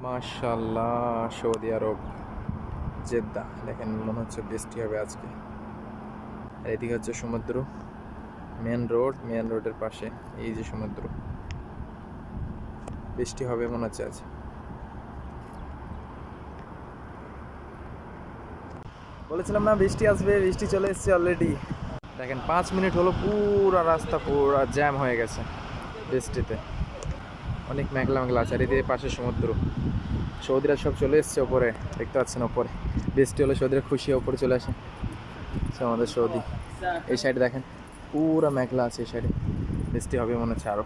মাশাআল্লাহ, সৌদি আরব জেদ্দা। দেখেন মনে হচ্ছে বৃষ্টি হবে আজকে। আর এদিকে হচ্ছে সমুদ্র, মেন রোডের পাশে এই যে সমুদ্র। বৃষ্টি হবে মনে হচ্ছে আজ। বলেছিলাম না বৃষ্টি আসবে, বৃষ্টি চলে এসেছে অলরেডি। দেখেন 5 মিনিট হলো পুরা রাস্তা পুরা জ্যাম হয়ে গেছে বৃষ্টিতে। অনেক মেঘলা মেঘলা আছে। আর এদিকে পাশে সমুদ্র। সৌদিরা সব চলে এসছে ওপরে, দেখতে পাচ্ছেন ওপরে বৃষ্টি হলে সৌদিরা খুশি ওপরে চলে আসে। আমাদের সৌদি এই সাইডে দেখেন পুরা মেঘলা আছে, এই সাইডে বৃষ্টি হবে মনে হচ্ছে আরো।